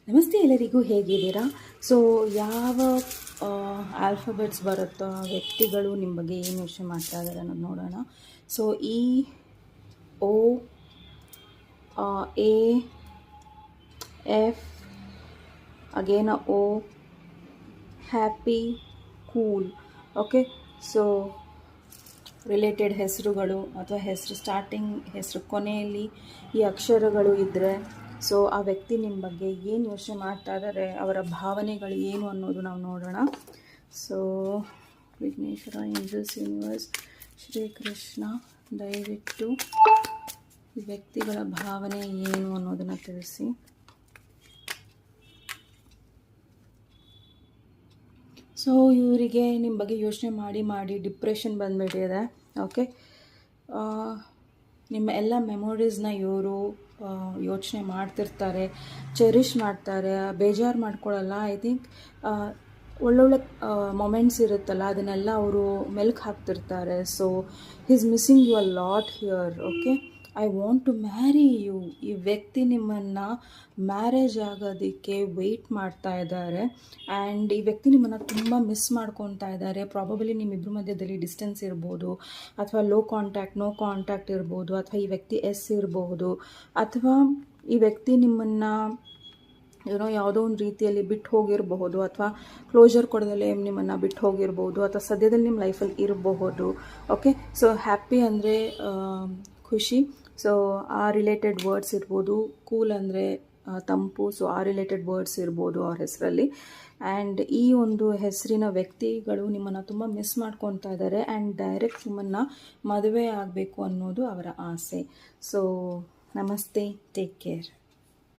ನಮಸ್ತೆ ಎಲ್ಲರಿಗೂ, ಹೇಗಿದ್ದೀರಾ? ಸೊ ಯಾವ ಆಲ್ಫಾಬೆಟ್ಸ್ ಬರುತ್ತೋ ಆ ವ್ಯಕ್ತಿಗಳು ನಿಮ್ಮ ಬಗ್ಗೆ ಏನು ಯೋಚನೆ ಮಾಡ್ತಾ ಇದ್ದಾರೆ ಅನ್ನೋದು ನೋಡೋಣ. So O A F again O, happy, cool. Okay, so related ಹೆಸರುಗಳು ಅಥವಾ ಹೆಸರು ಸ್ಟಾರ್ಟಿಂಗ್, ಹೆಸರು ಕೊನೆಯಲ್ಲಿ ಈ ಅಕ್ಷರಗಳು ಇದ್ದರೆ ಸೊ ಆ ವ್ಯಕ್ತಿ ನಿಮ್ಮ ಬಗ್ಗೆ ಏನು ಯೋಚನೆ ಮಾಡ್ತಾ ಇದ್ದಾರೆ, ಅವರ ಭಾವನೆಗಳು ಏನು ಅನ್ನೋದು ನಾವು ನೋಡೋಣ. So Vighneshwara, angels, universe, Shri Krishna, ದಯವಿಟ್ಟು ಈ ವ್ಯಕ್ತಿಗಳ ಭಾವನೆ ಏನು ಅನ್ನೋದನ್ನು ತಿಳಿಸಿ. ಸೊ ಇವರಿಗೆ ನಿಮ್ಮ ಬಗ್ಗೆ ಯೋಚನೆ ಮಾಡಿ ಡಿಪ್ರೆಷನ್ ಬಂದುಬಿಟ್ಟಿದೆ. ಓಕೆ, ನಿಮ್ಮ ಎಲ್ಲ ಮೆಮೊರೀಸ್ನ ಇವರು ಯೋಚನೆ ಮಾಡ್ತಿರ್ತಾರೆ, ಚೆರಿಷ್ ಮಾಡ್ತಾರೆ, ಬೇಜಾರು ಮಾಡ್ಕೊಳ್ಳಲ್ಲ. ಐ ಥಿಂಕ್ ಒಳ್ಳೊಳ್ಳೆ ಮೊಮೆಂಟ್ಸ್ ಇರುತ್ತಲ್ಲ ಅದನ್ನೆಲ್ಲ ಅವರು ಮೆಲ್ಕು ಹಾಕ್ತಿರ್ತಾರೆ. So is missing you a lot here. Okay, I want to marry you. ಈ ವ್ಯಕ್ತಿ ನಿಮ್ಮನ್ನು ಮ್ಯಾರೇಜ್ ಆಗೋದಕ್ಕೆ ವೆಯ್ಟ್ ಮಾಡ್ತಾ ಇದ್ದಾರೆ. ಆ್ಯಂಡ್ ಈ ವ್ಯಕ್ತಿ ನಿಮ್ಮನ್ನು ತುಂಬ ಮಿಸ್ ಮಾಡ್ಕೊತಾ ಇದ್ದಾರೆ. ಪ್ರಾಬಬಲಿ ನಿಮ್ಮಿಬ್ಬರ ಮಧ್ಯದಲ್ಲಿ ಡಿಸ್ಟೆನ್ಸ್ ಇರ್ಬೋದು, ಅಥವಾ ನೋ ಕಾಂಟ್ಯಾಕ್ಟ್ ಇರ್ಬೋದು, ಅಥವಾ ಈ ವ್ಯಕ್ತಿ ಇರಬಹುದು, ಅಥವಾ ಈ ವ್ಯಕ್ತಿ ನಿಮ್ಮನ್ನು ಯಾವುದೋ ಒಂದು ರೀತಿಯಲ್ಲಿ ಬಿಟ್ಟು ಹೋಗಿರಬಹುದು, ಅಥವಾ ಕ್ಲೋಜರ್ ಕೊಡೋದಲ್ಲೇ ನಿಮ್ಮನ್ನು ಬಿಟ್ಟು ಹೋಗಿರ್ಬೋದು, ಅಥವಾ ಸದ್ಯದಲ್ಲಿ ನಿಮ್ಮ ಲೈಫಲ್ಲಿ ಇರಬಹುದು. ಓಕೆ, ಸೊ ಹ್ಯಾಪಿ ಅಂದರೆ ಖುಷಿ, ಸೊ ಆ ರಿಲೇಟೆಡ್ ವರ್ಡ್ಸ್ ಇರ್ಬೋದು. ಕೂಲ್ ಅಂದರೆ ತಂಪು, ಸೊ ಆ ರಿಲೇಟೆಡ್ ವರ್ಡ್ಸ್ ಇರ್ಬೋದು ಅವ್ರ ಹೆಸರಲ್ಲಿ. ಆ್ಯಂಡ್ ಈ ಒಂದು ಹೆಸರಿನ ವ್ಯಕ್ತಿಗಳು ನಿಮ್ಮನ್ನು ತುಂಬ ಮಿಸ್ ಮಾಡ್ಕೊತಾ ಇದ್ದಾರೆ. ಆ್ಯಂಡ್ ಡೈರೆಕ್ಟ್ ನಿಮ್ಮನ್ನು ಮದುವೆ ಆಗಬೇಕು ಅನ್ನೋದು ಅವರ ಆಸೆ. ಸೊ ನಮಸ್ತೆ, ಟೇಕ್ ಕೇರ್.